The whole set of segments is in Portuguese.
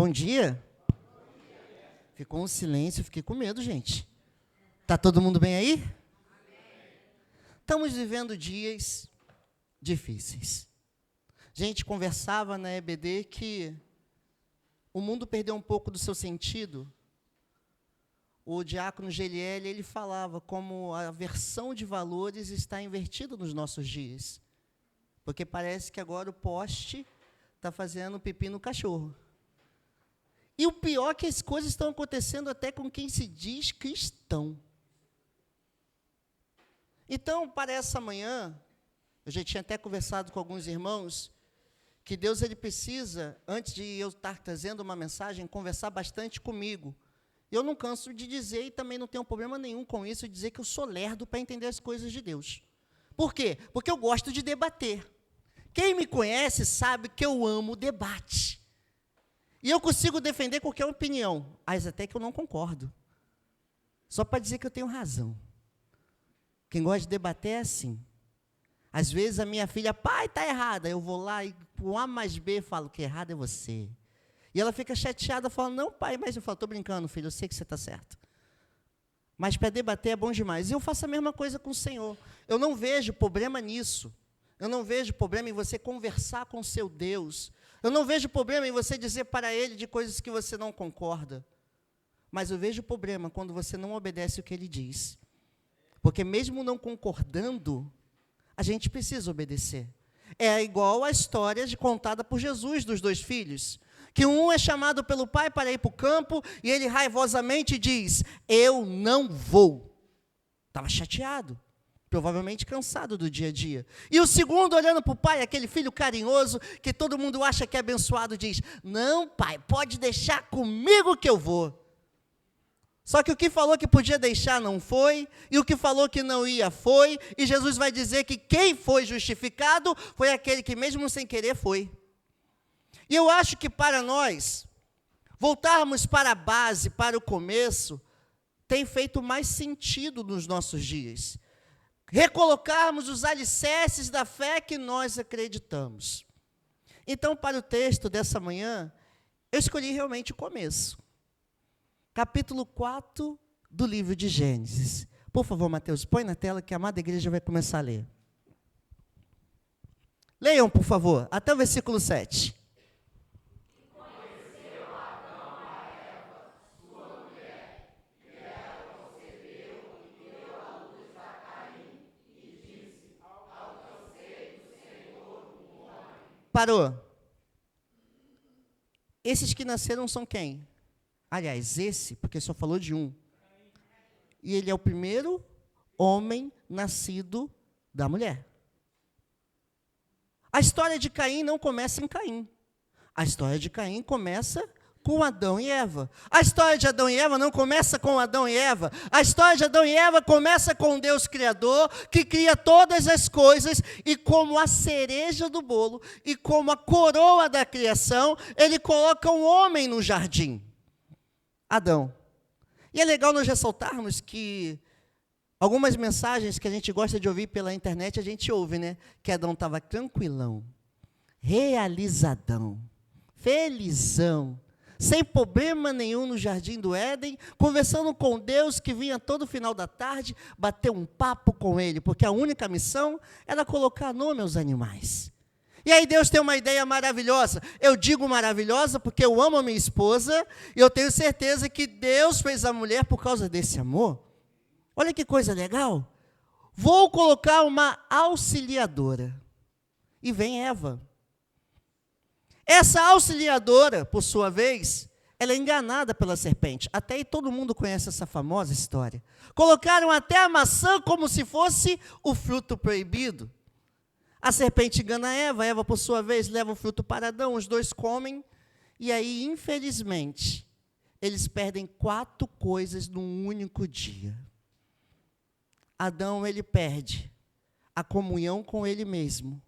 Bom dia. Ficou um silêncio, fiquei com medo, gente. Tá todo mundo bem aí? Estamos vivendo dias difíceis. A gente conversava na EBD que o mundo perdeu um pouco do seu sentido. O diácono Geliel, ele falava como a versão de valores está invertida nos nossos dias. Porque parece que agora o poste está fazendo pipi no cachorro. E o pior é que as coisas estão acontecendo até com quem se diz cristão. Então, para essa manhã, eu já tinha até conversado com alguns irmãos, que Deus ele precisa, antes de eu estar trazendo uma mensagem, conversar bastante comigo. Eu não canso de dizer, e também não tenho problema nenhum com isso, de dizer que eu sou lerdo para entender as coisas de Deus. Por quê? Porque eu gosto de debater. Quem me conhece sabe que eu amo debate. E eu consigo defender qualquer opinião, mas até que eu não concordo. Só para dizer que eu tenho razão. Quem gosta de debater é assim. Às vezes a minha filha, pai, está errada. Eu vou lá e com A mais B falo que errado é você. E ela fica chateada, falando, não, pai, mas eu falo, estou brincando, filho, eu sei que você está certo. Mas para debater é bom demais. E eu faço a mesma coisa com o Senhor. Eu não vejo problema nisso. Eu não vejo problema em você conversar com o seu Deus. Eu não vejo problema em você dizer para Ele de coisas que você não concorda. Mas eu vejo problema quando você não obedece o que Ele diz. Porque mesmo não concordando, a gente precisa obedecer. É igual a história contada por Jesus dos dois filhos. Que um é chamado pelo pai para ir para o campo, e ele raivosamente diz, eu não vou. Estava chateado. Provavelmente cansado do dia a dia. E o segundo, olhando para o pai, aquele filho carinhoso, que todo mundo acha que é abençoado, diz, não, pai, pode deixar comigo que eu vou. Só que o que falou que podia deixar não foi, e o que falou que não ia foi, e Jesus vai dizer que quem foi justificado foi aquele que mesmo sem querer foi. E eu acho que para nós, voltarmos para a base, para o começo, tem feito mais sentido nos nossos dias. Recolocarmos os alicerces da fé que nós acreditamos. Então, para o texto dessa manhã, eu escolhi realmente o começo. Capítulo 4 do livro de Gênesis. Por favor, Mateus, põe na tela que a amada igreja vai começar a ler. Leiam, por favor, até o versículo 7. Parou. Esses que nasceram são quem? Aliás, esse, porque só falou de um. E ele é o primeiro homem nascido da mulher. A história de Caim não começa em Caim. A história de Caim começa com Adão e Eva. A história de Adão e Eva não começa com Adão e Eva. A história de Adão e Eva começa com Deus Criador, que cria todas as coisas, e como a cereja do bolo, e como a coroa da criação, ele coloca um homem no jardim. Adão. E é legal nós ressaltarmos que algumas mensagens que a gente gosta de ouvir pela internet, a gente ouve, né? Que Adão estava tranquilão, realizadão, felizão, sem problema nenhum no jardim do Éden, conversando com Deus que vinha todo final da tarde, bater um papo com ele, porque a única missão era colocar nome aos animais. E aí Deus tem uma ideia maravilhosa. Eu digo maravilhosa porque eu amo a minha esposa, e eu tenho certeza que Deus fez a mulher por causa desse amor. Olha que coisa legal. Vou colocar uma auxiliadora. E vem Eva. Essa auxiliadora, por sua vez, ela é enganada pela serpente. Até aí todo mundo conhece essa famosa história. Colocaram até a maçã como se fosse o fruto proibido. A serpente engana Eva, Eva, por sua vez, leva o fruto para Adão, os dois comem, e aí, infelizmente, eles perdem 4 coisas num único dia. Adão, ele perde a comunhão com ele mesmo,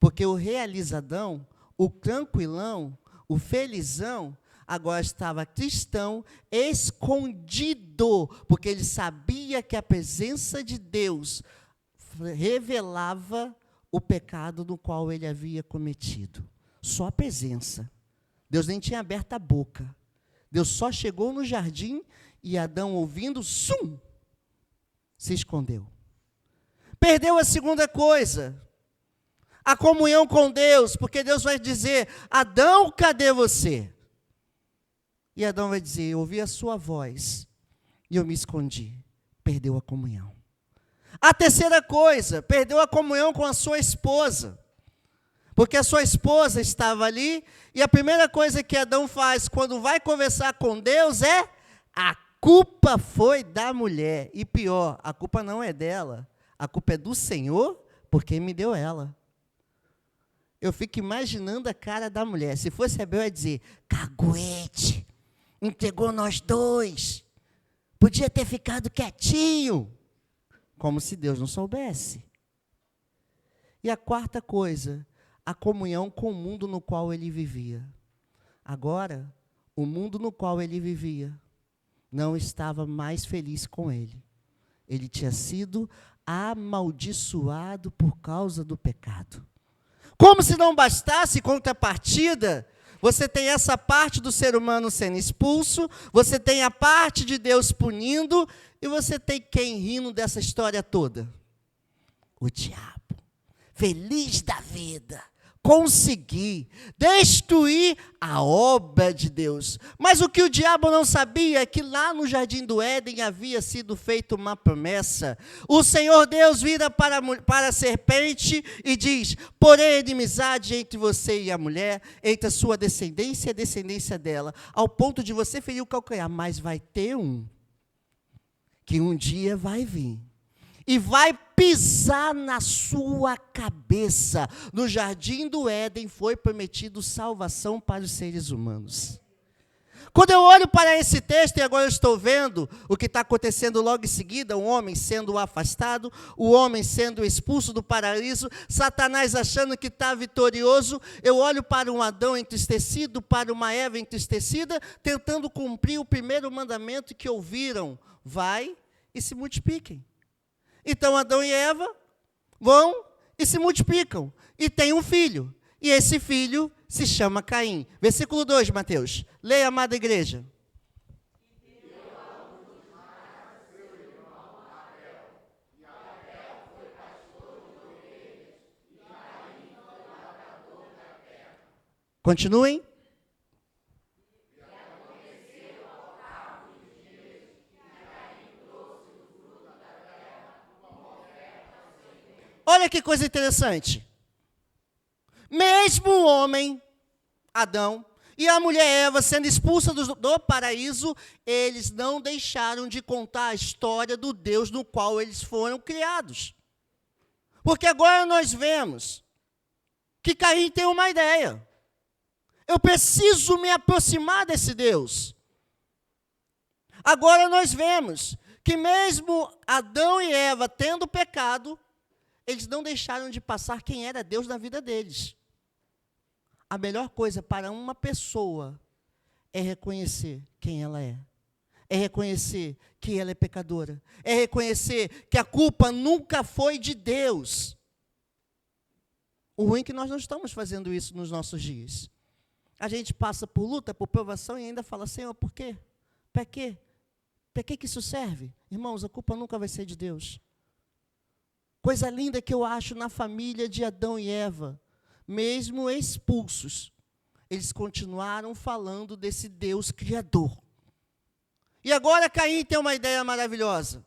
porque o realizadão, o tranquilão, o felizão, agora estava cristão, escondido, porque ele sabia que a presença de Deus revelava o pecado no qual ele havia cometido. Só a presença. Deus nem tinha aberto a boca. Deus só chegou no jardim e Adão, ouvindo, se escondeu. Perdeu a segunda coisa, a comunhão com Deus, porque Deus vai dizer: Adão, cadê você? E Adão vai dizer: eu ouvi a sua voz e eu me escondi. Perdeu a comunhão. A terceira coisa, perdeu a comunhão com a sua esposa. Porque a sua esposa estava ali, e a primeira coisa que Adão faz quando vai conversar com Deus é: a culpa foi da mulher. E pior, a culpa não é dela, a culpa é do Senhor, porque me deu ela. Eu fico imaginando a cara da mulher. Se fosse Abel, eu ia dizer: caguete, entregou nós dois, podia ter ficado quietinho. Como se Deus não soubesse. E a quarta coisa, a comunhão com o mundo no qual ele vivia. Agora, o mundo no qual ele vivia não estava mais feliz com ele. Ele tinha sido amaldiçoado por causa do pecado. Como se não bastasse, contrapartida, você tem essa parte do ser humano sendo expulso, você tem a parte de Deus punindo, e você tem quem rindo dessa história toda? O diabo. Feliz da vida. Conseguir destruir a obra de Deus. Mas o que o diabo não sabia é que lá no jardim do Éden havia sido feita uma promessa. O Senhor Deus vira para a serpente e diz: porém inimizade entre você e a mulher, entre a sua descendência e a descendência dela, ao ponto de você ferir o calcanhar. Mas vai ter um, que um dia vai vir e vai pisar na sua cabeça. No jardim do Éden foi prometido salvação para os seres humanos. Quando eu olho para esse texto, e agora eu estou vendo o que está acontecendo logo em seguida, o homem sendo afastado, o homem sendo expulso do paraíso, Satanás achando que está vitorioso, eu olho para um Adão entristecido, para uma Eva entristecida, tentando cumprir o primeiro mandamento que ouviram: vai e se multipliquem. Então Adão e Eva vão e se multiplicam, e tem um filho, e esse filho se chama Caim. Versículo 2, Mateus. Leia, amada igreja. Continuem. Olha que coisa interessante. Mesmo o homem, Adão, e a mulher Eva sendo expulsa do paraíso, eles não deixaram de contar a história do Deus no qual eles foram criados. Porque agora nós vemos que Caim tem uma ideia. Eu preciso me aproximar desse Deus. Agora nós vemos que mesmo Adão e Eva tendo pecado, eles não deixaram de passar quem era Deus na vida deles. A melhor coisa para uma pessoa é reconhecer quem ela é. É reconhecer que ela é pecadora. É reconhecer que a culpa nunca foi de Deus. O ruim é que nós não estamos fazendo isso nos nossos dias. A gente passa por luta, por provação e ainda fala: Senhor, por quê? Para quê? Para que isso serve? Irmãos, a culpa nunca vai ser de Deus. Coisa linda que eu acho na família de Adão e Eva, mesmo expulsos, eles continuaram falando desse Deus criador. E agora Caim tem uma ideia maravilhosa.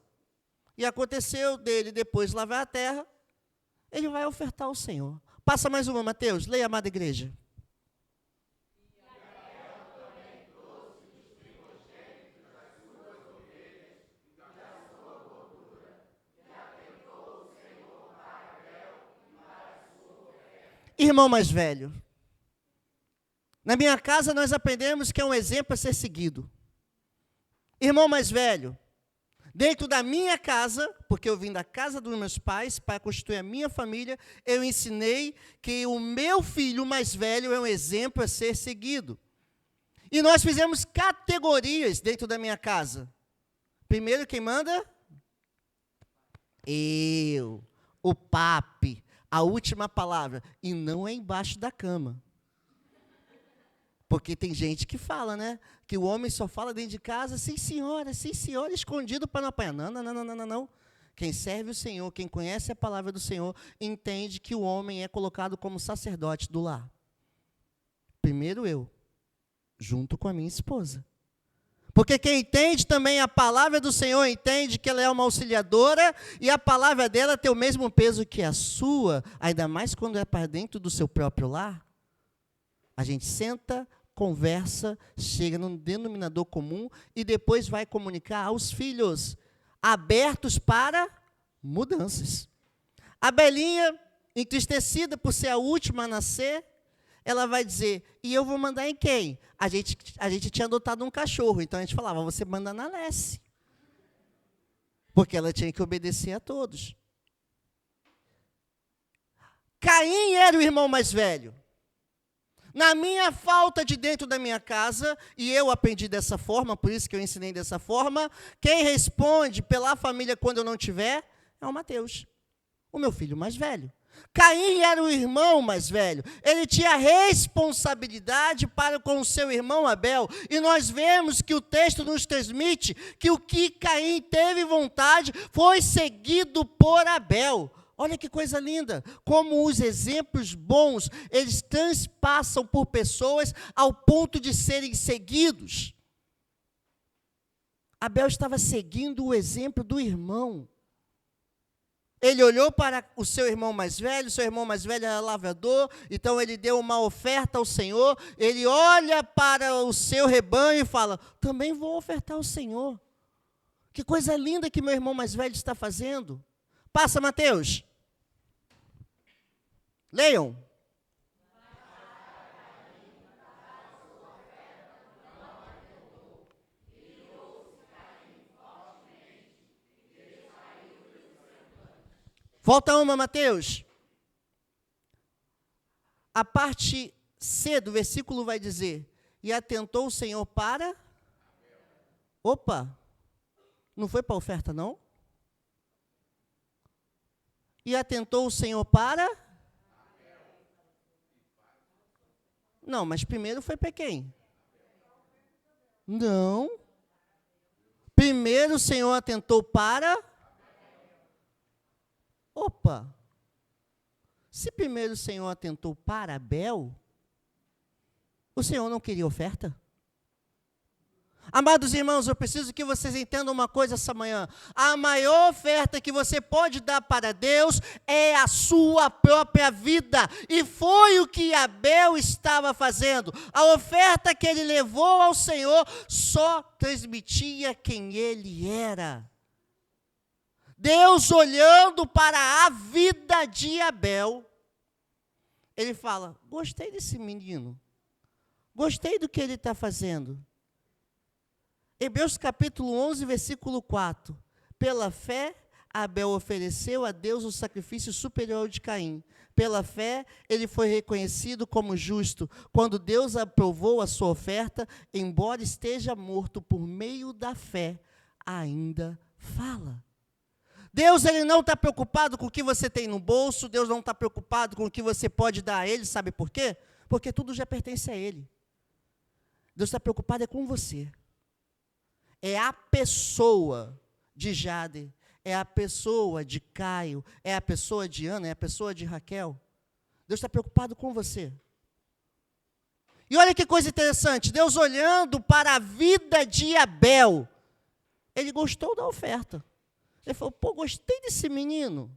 E aconteceu dele, depois de lavar a terra, ele vai ofertar ao Senhor. Passa mais uma, Mateus, leia, amada igreja. Irmão mais velho, na minha casa nós aprendemos que é um exemplo a ser seguido. Irmão mais velho, dentro da minha casa, porque eu vim da casa dos meus pais para constituir a minha família, eu ensinei que o meu filho mais velho é um exemplo a ser seguido. E nós fizemos categorias dentro da minha casa. Primeiro, quem manda? Eu, o papi. A última palavra, e não é embaixo da cama. Porque tem gente que fala, né? Que o homem só fala dentro de casa, sim, senhora, escondido para não apanhar. Não, não, não, não, não, não. Quem serve o Senhor, quem conhece a palavra do Senhor, entende que o homem é colocado como sacerdote do lar. Primeiro eu, junto com a minha esposa. Porque quem entende também a palavra do Senhor, entende que ela é uma auxiliadora, e a palavra dela tem o mesmo peso que a sua, ainda mais quando é para dentro do seu próprio lar. A gente senta, conversa, chega num denominador comum e depois vai comunicar aos filhos, abertos para mudanças. A Belinha, entristecida por ser a última a nascer, ela vai dizer, e eu vou mandar em quem? A gente tinha adotado um cachorro, então a gente falava, você manda na Lessie. Porque ela tinha que obedecer a todos. Caim era o irmão mais velho. Na minha falta de dentro da minha casa, e eu aprendi dessa forma, por isso que eu ensinei dessa forma, quem responde pela família quando eu não tiver, é o Mateus, o meu filho mais velho. Caim era o irmão mais velho, ele tinha responsabilidade para com o seu irmão Abel, e nós vemos que o texto nos transmite que o que Caim teve vontade foi seguido por Abel. Olha que coisa linda, como os exemplos bons, eles transpassam por pessoas ao ponto de serem seguidos. Abel estava seguindo o exemplo do irmão. Ele olhou para o seu irmão mais velho era lavrador, então ele deu uma oferta ao Senhor, ele olha para o seu rebanho e fala, também vou ofertar ao Senhor. Que coisa linda que meu irmão mais velho está fazendo. Passa, Mateus. Leiam. Volta uma, Mateus. A parte C do versículo vai dizer, e atentou o Senhor para... Opa, não foi para a oferta, não? E atentou o Senhor para... Não, mas primeiro foi para quem? Não. Primeiro o Senhor atentou para... Opa! Se primeiro o Senhor atentou para Abel, o Senhor não queria oferta? Amados irmãos, eu preciso que vocês entendam uma coisa essa manhã. A maior oferta que você pode dar para Deus é a sua própria vida. E foi o que Abel estava fazendo. A oferta que ele levou ao Senhor só transmitia quem ele era. Deus olhando para a vida de Abel, ele fala, gostei desse menino. Gostei do que ele está fazendo. Hebreus capítulo 11, versículo 4. Pela fé, Abel ofereceu a Deus um sacrifício superior ao de Caim. Pela fé, ele foi reconhecido como justo. Quando Deus aprovou a sua oferta, embora esteja morto por meio da fé, ainda fala. Deus, ele não está preocupado com o que você tem no bolso, Deus não está preocupado com o que você pode dar a Ele, sabe por quê? Porque tudo já pertence a Ele. Deus está preocupado é com você. É a pessoa de Jade, é a pessoa de Caio, é a pessoa de Ana, é a pessoa de Raquel. Deus está preocupado com você. E olha que coisa interessante, Deus olhando para a vida de Abel, ele gostou da oferta. Ele falou, pô, gostei desse menino.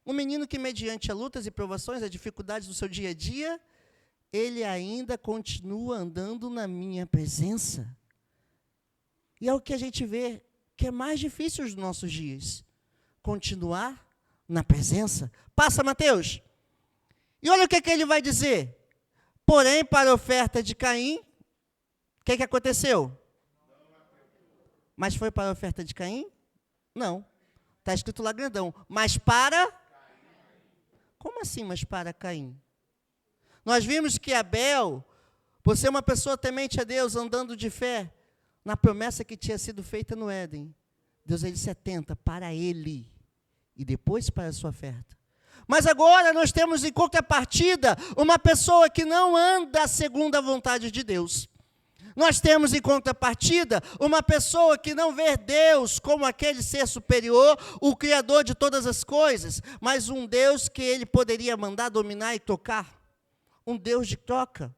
Um menino que, mediante as lutas e provações, as dificuldades do seu dia a dia, ele ainda continua andando na minha presença. E é o que a gente vê que é mais difícil nos nossos dias. Continuar na presença. Passa, Mateus. E olha o que ele vai dizer. Porém, para a oferta de Caim, o que aconteceu? Mas foi para a oferta de Caim? Não. Está escrito lá grandão. Mas para... Como assim, mas para Caim? Nós vimos que Abel, por ser uma pessoa temente a Deus, andando de fé, na promessa que tinha sido feita no Éden, Deus ele se atenta para ele, e depois para a sua oferta. Mas agora nós temos em contrapartida uma pessoa que não anda segundo a vontade de Deus. Nós temos em contrapartida uma pessoa que não vê Deus como aquele ser superior, o Criador de todas as coisas, mas um Deus que ele poderia mandar dominar e tocar. Um Deus de troca.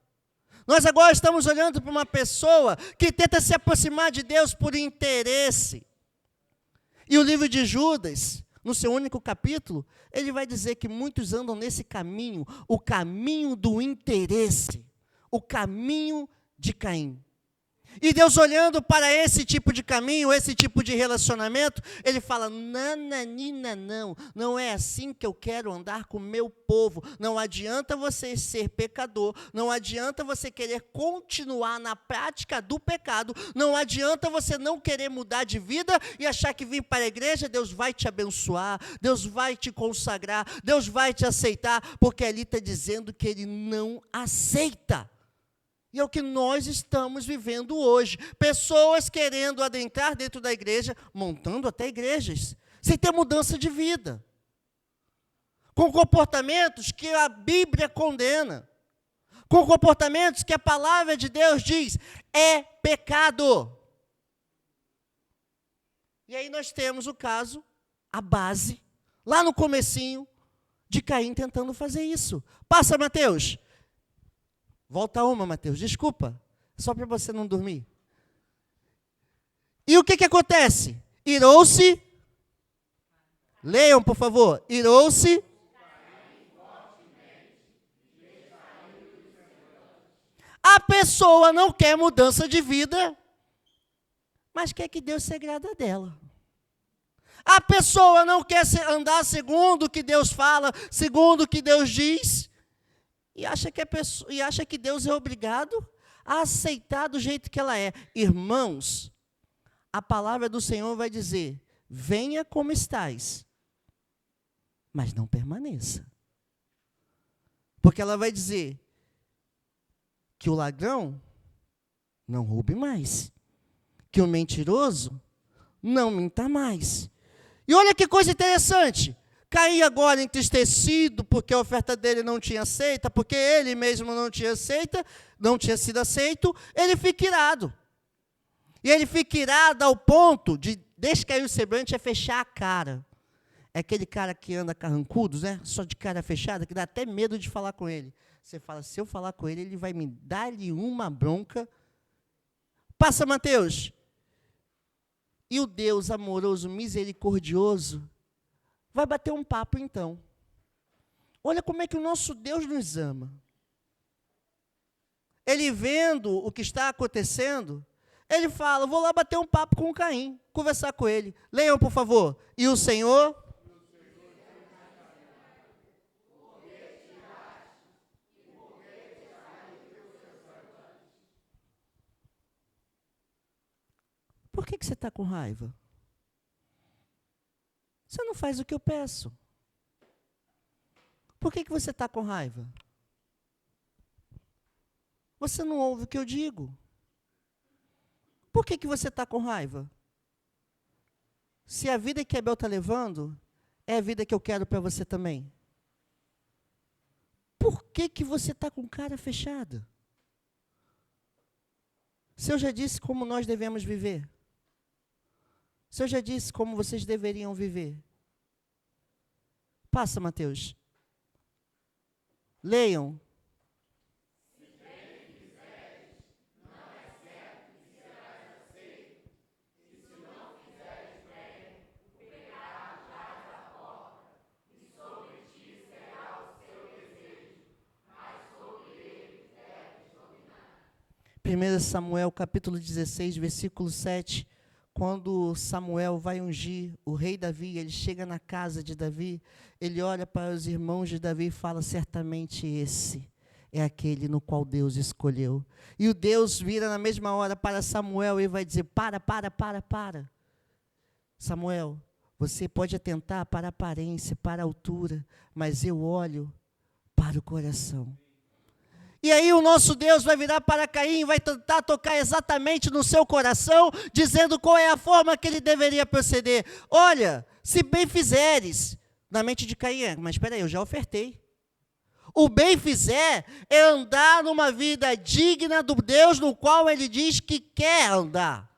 Nós agora estamos olhando para uma pessoa que tenta se aproximar de Deus por interesse. E o livro de Judas, no seu único capítulo, ele vai dizer que muitos andam nesse caminho, o caminho do interesse, o caminho de Caim. E Deus olhando para esse tipo de caminho, esse tipo de relacionamento, ele fala, nananina, não é assim que eu quero andar com o meu povo. Não adianta você ser pecador, não adianta você querer continuar na prática do pecado, não adianta você não querer mudar de vida e achar que vir para a igreja, Deus vai te abençoar, Deus vai te consagrar, Deus vai te aceitar, porque ali está dizendo que ele não aceita. E é o que nós estamos vivendo hoje. Pessoas querendo adentrar dentro da igreja, montando até igrejas, sem ter mudança de vida. Com comportamentos que a Bíblia condena. Com comportamentos que a palavra de Deus diz, é pecado. E aí nós temos o caso, a base, lá no comecinho, de Caim tentando fazer isso. Passa, Mateus. Volta uma, Mateus, desculpa, só para você não dormir. E o que acontece? Irou-se, leiam, por favor, irou-se, a pessoa não quer mudança de vida, mas quer que Deus se agrada dela. A pessoa não quer andar segundo o que Deus fala, segundo o que Deus diz, e acha que Deus é obrigado a aceitar do jeito que ela é. Irmãos, a palavra do Senhor vai dizer, venha como estás, mas não permaneça. Porque ela vai dizer que o ladrão não roube mais, que o mentiroso não minta mais. E olha que coisa interessante, Caim agora entristecido, porque a oferta dele não tinha aceita, porque ele mesmo não tinha sido aceito, ele fica irado. E ele fica irado ao ponto de descair o semblante é fechar a cara. É aquele cara que anda carrancudo, né? Só de cara fechada, que dá até medo de falar com ele. Você fala, se eu falar com ele, ele vai me dar-lhe uma bronca. Passa, Mateus. E o Deus amoroso, misericordioso, vai bater um papo, então. Olha como é que o nosso Deus nos ama. Ele vendo o que está acontecendo, ele fala, vou lá bater um papo com o Caim, conversar com ele. Leiam, por favor. E o Senhor... Por que você está com raiva? Você não faz o que eu peço. Por que você está com raiva? Você não ouve o que eu digo. Por que você está com raiva? Se a vida que Abel está levando é a vida que eu quero para você também. Por que você está com cara fechada? Se eu já disse como nós devemos viver. Se eu já disse como vocês deveriam viver. Passa, Mateus. Leiam. Se bem fizeres, não é certo que serás aceito. E se não fizeres bem, o pecado jaz à porta. E sobre ti será o seu desejo, mas sobre ele deves dominar. 1 Samuel, capítulo 16, versículo 7. Quando Samuel vai ungir o rei Davi, ele chega na casa de Davi, ele olha para os irmãos de Davi e fala, certamente esse é aquele no qual Deus escolheu. E o Deus vira na mesma hora para Samuel e vai dizer, para. Samuel, você pode atentar para a aparência, para a altura, mas eu olho para o coração. E aí o nosso Deus vai virar para Caim, vai tentar tocar exatamente no seu coração, dizendo qual é a forma que ele deveria proceder. Olha, se bem fizeres, Na mente de Caim é, mas espera aí, eu já ofertei. O bem fizer é andar numa vida digna do Deus no qual ele diz que quer andar.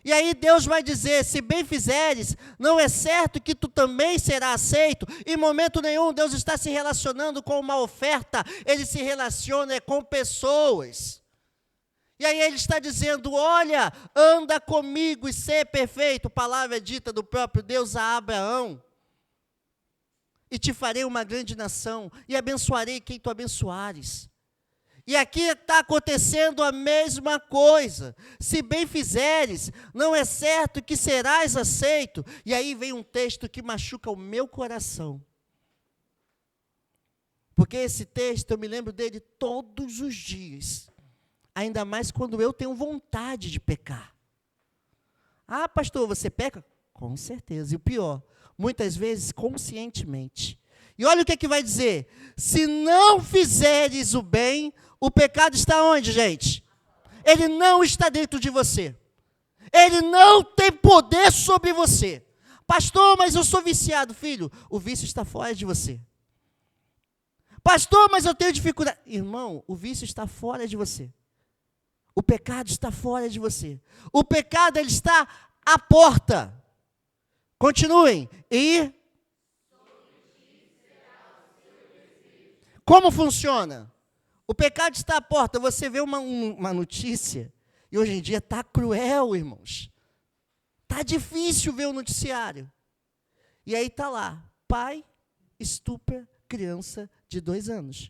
E aí Deus vai dizer, se bem fizeres, não é certo que tu também será aceito? Em momento nenhum Deus está se relacionando com uma oferta, ele se relaciona com pessoas. E aí ele está dizendo, olha, anda comigo e ser perfeito, palavra dita do próprio Deus a Abraão. E te farei uma grande nação, e abençoarei quem tu abençoares. E aqui está acontecendo a mesma coisa. Se bem fizeres, não é certo que serás aceito. E aí vem um texto que machuca o meu coração. Porque esse texto, eu me lembro dele todos os dias. Ainda mais quando eu tenho vontade de pecar. Ah, pastor, você peca? Com certeza. E o pior, muitas vezes conscientemente. E olha o que é que vai dizer. Se não fizeres o bem, o pecado está onde, gente? Ele não está dentro de você. Ele não tem poder sobre você. Pastor, mas eu sou viciado, filho. O vício está fora de você. Pastor, mas eu tenho dificuldade. Irmão, o vício está fora de você. O pecado está fora de você. O pecado, ele está à porta. Continuem. E como funciona? O pecado está à porta. Você vê uma notícia, e hoje em dia está cruel, irmãos. Está difícil ver o noticiário. E aí está lá, pai estupra criança de 2 anos.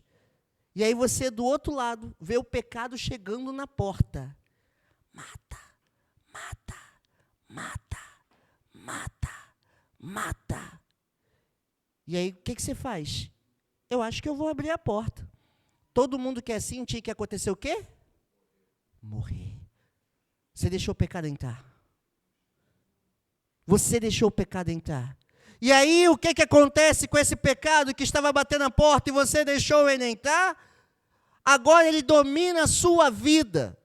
E aí você, do outro lado, vê o pecado chegando na porta. Mata, mata, mata, mata, mata. E aí, o que você faz? Eu acho que eu vou abrir a porta. Todo mundo que é assim, tinha que acontecer o quê? Morrer. Você deixou o pecado entrar. Você deixou o pecado entrar. E aí, o que acontece com esse pecado que estava batendo na porta e você deixou ele entrar? Agora ele domina a sua vida.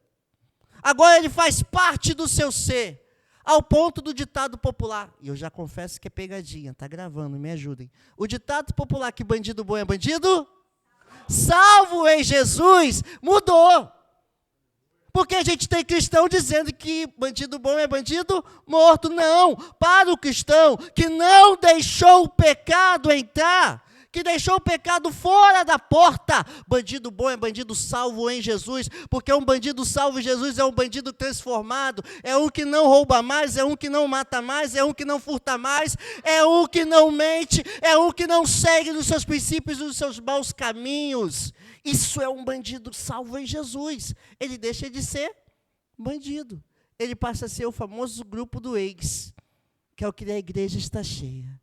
Agora ele faz parte do seu ser. Ao ponto do ditado popular. E eu já confesso que é pegadinha, está gravando, me ajudem. O ditado popular que bandido bom é bandido salvo em Jesus, mudou. Porque a gente tem cristão dizendo que bandido bom é bandido morto. Não, para o cristão que não deixou o pecado entrar, que deixou o pecado fora da porta, bandido bom é bandido salvo em Jesus, porque um bandido salvo em Jesus é um bandido transformado, é um que não rouba mais, é um que não mata mais, é um que não furta mais, é um que não mente, é um que não segue nos seus princípios e nos seus maus caminhos. Isso é um bandido salvo em Jesus. Ele deixa de ser bandido. Ele passa a ser o famoso grupo do ex, que é o que a igreja está cheia.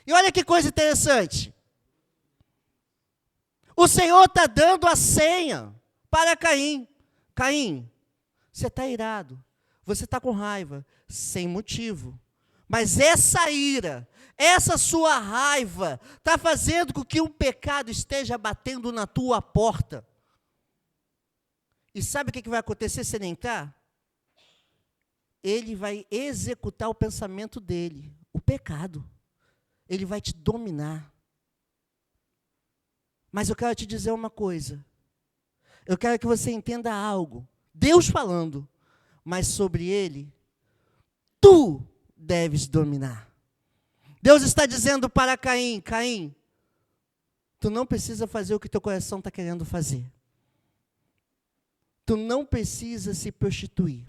E olha que coisa interessante. O Senhor está dando a senha para Caim. Caim, você está irado, você está com raiva, sem motivo. Mas essa ira, essa sua raiva, está fazendo com que um pecado esteja batendo na tua porta. E sabe o que vai acontecer se ele entrar? Ele vai executar o pensamento dele, o pecado. Ele vai te dominar. Mas eu quero te dizer uma coisa. Eu quero que você entenda algo. Deus falando, mas sobre ele, tu deves dominar. Deus está dizendo para Caim, Caim, tu não precisa fazer o que teu coração está querendo fazer. Tu não precisa se prostituir.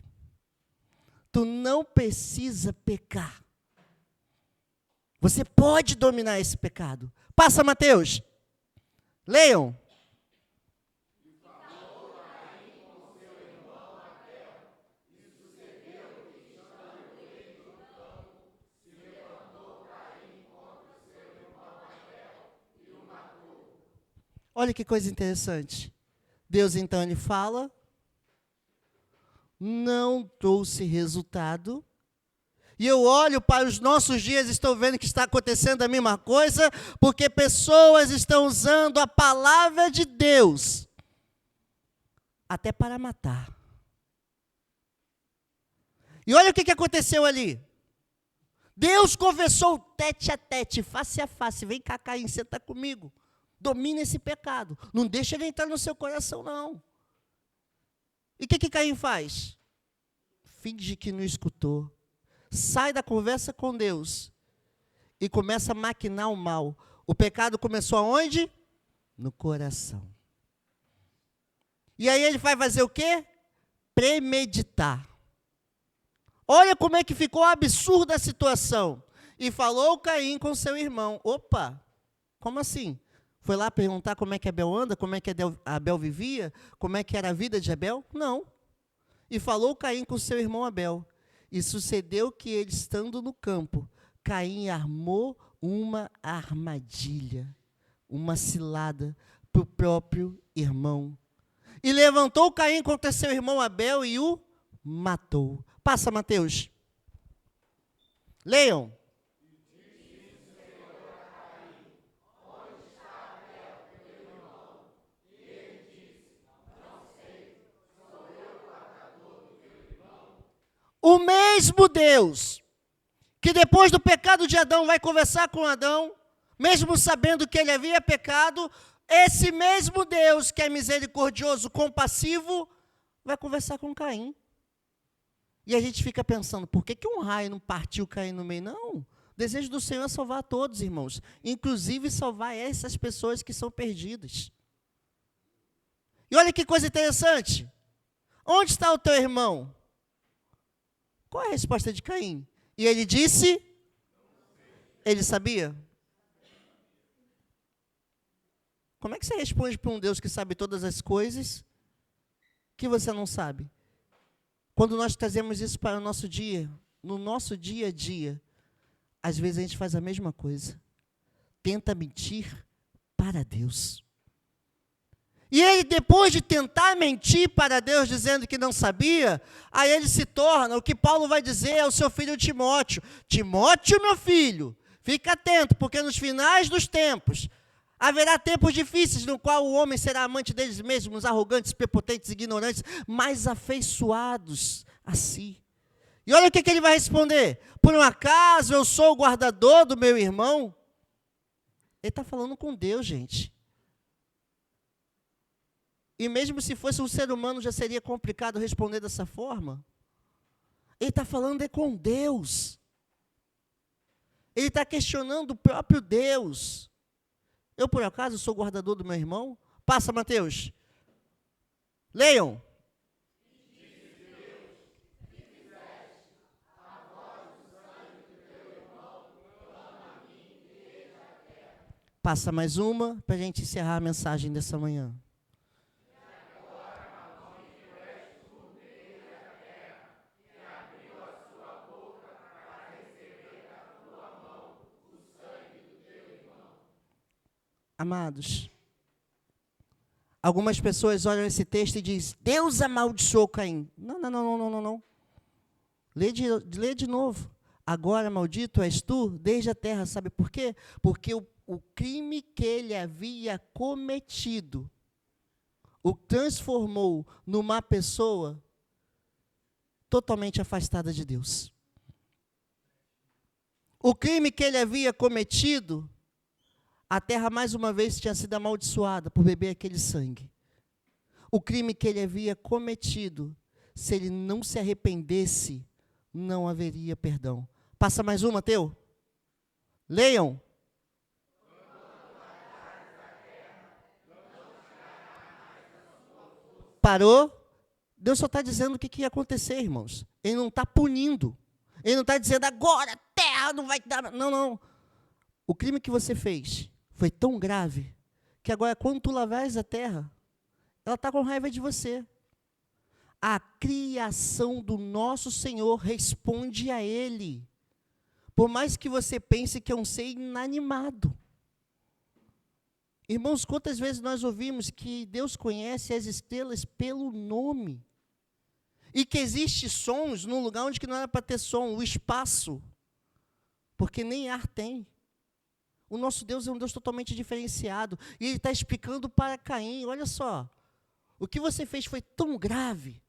Tu não precisa pecar. Você pode dominar esse pecado. Passa, Mateus. Leiam. Olha que coisa interessante. Deus, então, ele fala, não trouxe resultado. E eu olho para os nossos dias e estou vendo que está acontecendo a mesma coisa, porque pessoas estão usando a palavra de Deus até para matar. E olha o que aconteceu ali. Deus conversou tete a tete, face a face. Vem cá, Caim, senta comigo. Domina esse pecado. Não deixa ele entrar no seu coração, não. E o que Caim faz? Finge que não escutou. Sai da conversa com Deus e começa a maquinar o mal. O pecado começou aonde? No coração. E aí ele vai fazer o quê? Premeditar. Olha como é que ficou absurda a situação. E falou Caim com seu irmão. Opa, como assim? Foi lá perguntar como é que Abel anda, como é que Abel vivia, como é que era a vida de Abel? Não. E falou Caim com seu irmão Abel. E sucedeu que ele, estando no campo, Caim armou uma armadilha, uma cilada para o próprio irmão. E levantou Caim contra seu irmão Abel e o matou. Passa, Mateus. Leiam. O mesmo Deus que depois do pecado de Adão vai conversar com Adão, mesmo sabendo que ele havia pecado, esse mesmo Deus que é misericordioso, compassivo, vai conversar com Caim. E a gente fica pensando, por que um raio não partiu Caim no meio? Não, o desejo do Senhor é salvar a todos, irmãos, inclusive salvar essas pessoas que são perdidas. E olha que coisa interessante, onde está o teu irmão? Qual é a resposta de Caim? E ele disse, ele sabia? Como é que você responde para um Deus que sabe todas as coisas, que você não sabe? Quando nós trazemos isso para o nosso dia, no nosso dia a dia, às vezes a gente faz a mesma coisa. Tenta mentir para Deus. E ele, depois de tentar mentir para Deus, dizendo que não sabia, aí ele se torna, o que Paulo vai dizer ao seu filho Timóteo: Timóteo, meu filho, fica atento, porque nos finais dos tempos, haverá tempos difíceis, no qual o homem será amante deles mesmos, arrogantes, prepotentes, ignorantes, mas afeiçoados a si. E olha o que ele vai responder: por um acaso eu sou o guardador do meu irmão? Ele está falando com Deus, gente. E mesmo se fosse um ser humano, já seria complicado responder dessa forma. Ele está falando com Deus. Ele está questionando o próprio Deus. Eu, por acaso, sou guardador do meu irmão? Passa, Mateus. Leiam. Passa mais uma, para a gente encerrar a mensagem dessa manhã. Amados, algumas pessoas olham esse texto e dizem, Deus amaldiçoou Caim. Não. Lê de novo. Agora, maldito és tu, desde a terra. Sabe por quê? Porque o crime que ele havia cometido o transformou numa pessoa totalmente afastada de Deus. O crime que ele havia cometido, a terra mais uma vez tinha sido amaldiçoada por beber aquele sangue. O crime que ele havia cometido, se ele não se arrependesse, não haveria perdão. Passa mais uma, Teu. Leiam. Parou? Deus só está dizendo o que ia acontecer, irmãos. Ele não está punindo. Ele não está dizendo, agora a terra não vai dar. Não. O crime que você fez foi tão grave, que agora quando tu lavares a terra, ela está com raiva de você. A criação do nosso Senhor responde a Ele. Por mais que você pense que é um ser inanimado. Irmãos, quantas vezes nós ouvimos que Deus conhece as estrelas pelo nome? E que existe sons num lugar onde não era para ter som, o espaço. Porque nem ar tem. O nosso Deus é um Deus totalmente diferenciado. E Ele está explicando para Caim, olha só, o que você fez foi tão grave,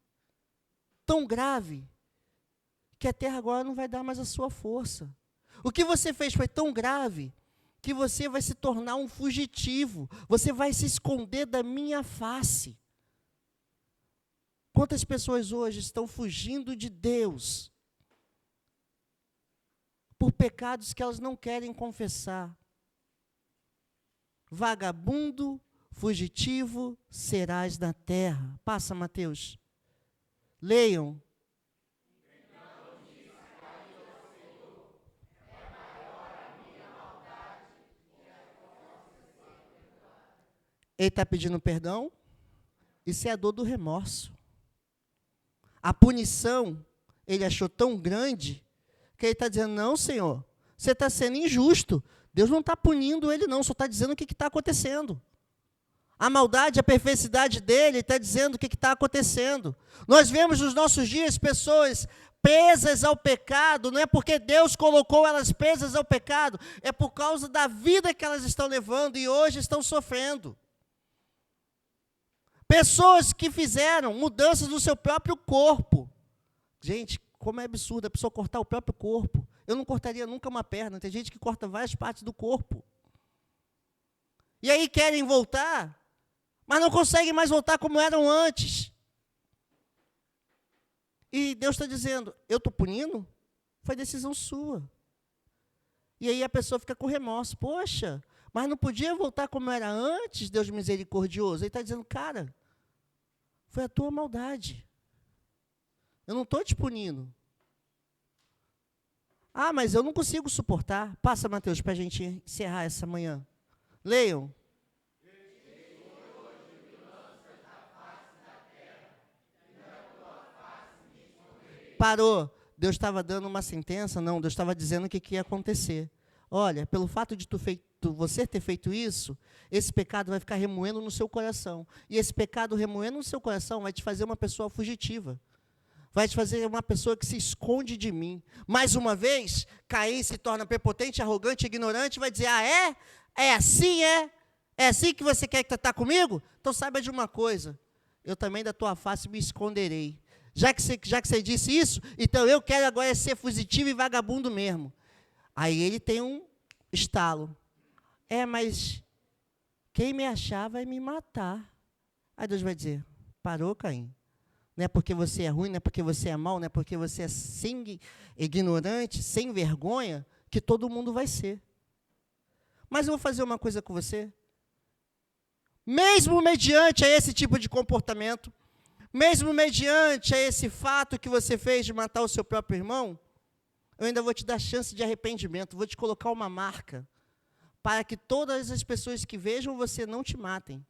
que a terra agora não vai dar mais a sua força. O que você fez foi tão grave que você vai se tornar um fugitivo. Você vai se esconder da minha face. Quantas pessoas hoje estão fugindo de Deus por pecados que elas não querem confessar? Vagabundo, fugitivo serás na terra. Passa, Mateus. Leiam. Ele está pedindo perdão? Isso é a dor do remorso. A punição, ele achou tão grande, que ele está dizendo, não, Senhor, você está sendo injusto. Deus não está punindo ele, não, só está dizendo o que está acontecendo. A maldade, a perversidade dele, está dizendo o que está acontecendo. Nós vemos nos nossos dias pessoas presas ao pecado, não é porque Deus colocou elas presas ao pecado, é por causa da vida que elas estão levando e hoje estão sofrendo. Pessoas que fizeram mudanças no seu próprio corpo. Gente, como é absurdo a pessoa cortar o próprio corpo. Eu não cortaria nunca uma perna, tem gente que corta várias partes do corpo. E aí querem voltar, mas não conseguem mais voltar como eram antes. E Deus está dizendo, eu estou punindo? Foi decisão sua. E aí a pessoa fica com remorso. Poxa, mas não podia voltar como era antes, Deus misericordioso. Ele está dizendo, cara, foi a tua maldade. Eu não estou te punindo. Ah, mas eu não consigo suportar. Passa, Mateus, para a gente encerrar essa manhã. Leiam. Parou. Deus estava dando uma sentença? Não, Deus estava dizendo o que ia acontecer. Olha, pelo fato de você ter feito isso, esse pecado vai ficar remoendo no seu coração. E esse pecado remoendo no seu coração vai te fazer uma pessoa fugitiva. Vai te fazer uma pessoa que se esconde de mim. Mais uma vez, Caim se torna prepotente, arrogante, ignorante, vai dizer, ah, é? É assim, é? É assim que você quer tratar comigo? Então saiba de uma coisa, eu também da tua face me esconderei. Já que você disse isso, então eu quero agora ser fugitivo e vagabundo mesmo. Aí ele tem um estalo. Mas quem me achar vai me matar. Aí Deus vai dizer, parou, Caim. Não é porque você é ruim, não é porque você é mau, não é porque você é ignorante, sem vergonha, que todo mundo vai ser. Mas eu vou fazer uma coisa com você. Mesmo mediante a esse tipo de comportamento, mesmo mediante a esse fato que você fez de matar o seu próprio irmão, eu ainda vou te dar chance de arrependimento, vou te colocar uma marca, para que todas as pessoas que vejam você não te matem.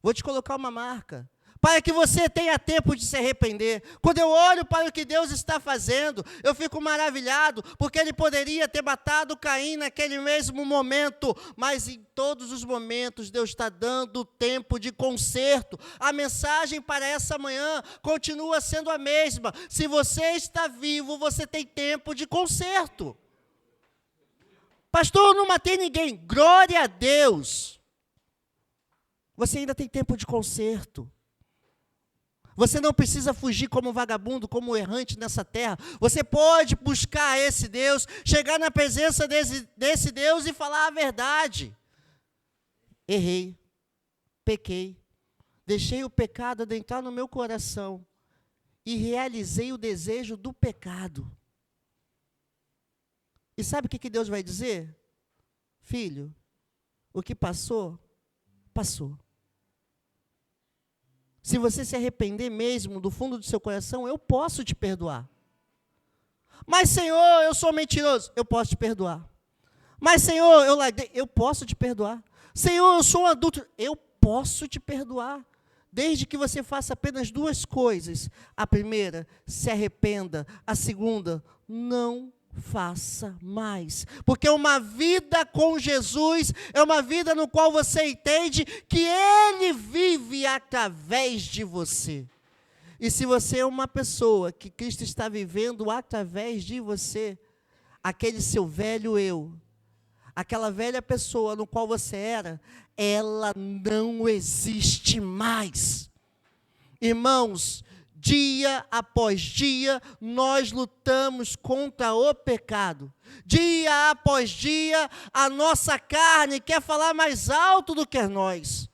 Vou te colocar uma marca, para que você tenha tempo de se arrepender. Quando eu olho para o que Deus está fazendo, eu fico maravilhado, porque Ele poderia ter matado Caim naquele mesmo momento, mas em todos os momentos Deus está dando tempo de conserto. A mensagem para essa manhã continua sendo a mesma. Se você está vivo, você tem tempo de conserto. Pastor, eu não matei ninguém. Glória a Deus. Você ainda tem tempo de conserto. Você não precisa fugir como vagabundo, como errante nessa terra. Você pode buscar esse Deus, chegar na presença desse Deus e falar a verdade. Errei, pequei, deixei o pecado adentrar no meu coração e realizei o desejo do pecado. E sabe o que Deus vai dizer? Filho, o que passou, passou. Se você se arrepender mesmo do fundo do seu coração, eu posso te perdoar. Mas, Senhor, eu sou mentiroso. Eu posso te perdoar. Mas, Senhor, eu larguei. Eu posso te perdoar. Senhor, eu sou um adulto. Eu posso te perdoar. Desde que você faça apenas duas coisas. A primeira, se arrependa. A segunda, não faça mais, porque uma vida com Jesus é uma vida no qual você entende que Ele vive através de você. E se você é uma pessoa que Cristo está vivendo através de você, aquele seu velho eu, aquela velha pessoa no qual você era, ela não existe mais. Irmãos, Dia após dia, nós lutamos contra o pecado. Dia após dia, a nossa carne quer falar mais alto do que nós.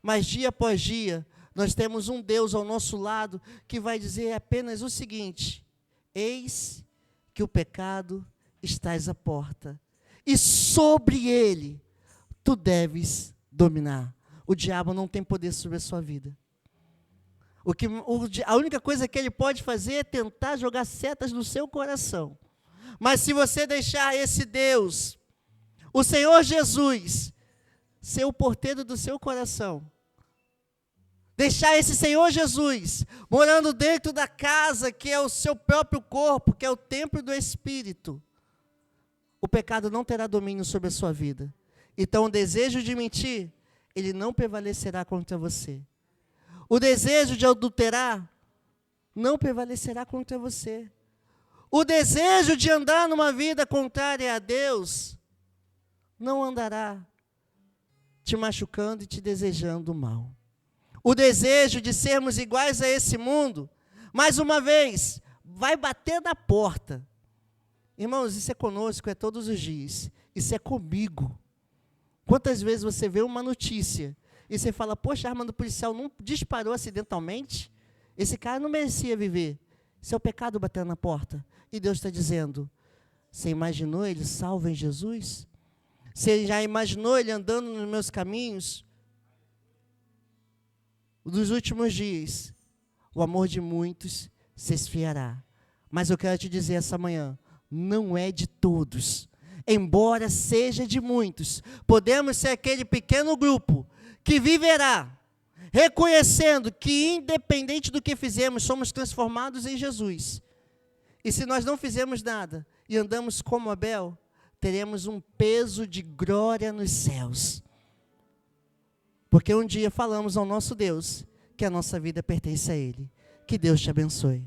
Mas dia após dia, nós temos um Deus ao nosso lado que vai dizer apenas o seguinte: eis que o pecado estás à porta, e sobre ele tu deves dominar. O diabo não tem poder sobre a sua vida. A única coisa que ele pode fazer é tentar jogar setas no seu coração. Mas se você deixar esse Deus, o Senhor Jesus, ser o porteiro do seu coração, deixar esse Senhor Jesus morando dentro da casa que é o seu próprio corpo, que é o templo do Espírito, o pecado não terá domínio sobre a sua vida. Então o desejo de mentir, ele não prevalecerá contra você. O desejo de adulterar não prevalecerá contra você. O desejo de andar numa vida contrária a Deus não andará te machucando e te desejando mal. O desejo de sermos iguais a esse mundo, mais uma vez, vai bater na porta. Irmãos, isso é conosco, é todos os dias. Isso é comigo. Quantas vezes você vê uma notícia e você fala: poxa, a arma do policial não disparou acidentalmente? Esse cara não merecia viver. Isso é o pecado batendo na porta. E Deus está dizendo: você imaginou ele salvo em Jesus? Você já imaginou ele andando nos meus caminhos? Nos últimos dias, o amor de muitos se esfriará. Mas eu quero te dizer essa manhã, não é de todos. Embora seja de muitos, podemos ser aquele pequeno grupo que viverá, reconhecendo que independente do que fizemos, somos transformados em Jesus. E se nós não fizermos nada e andamos como Abel, teremos um peso de glória nos céus. Porque um dia falamos ao nosso Deus que a nossa vida pertence a Ele. Que Deus te abençoe.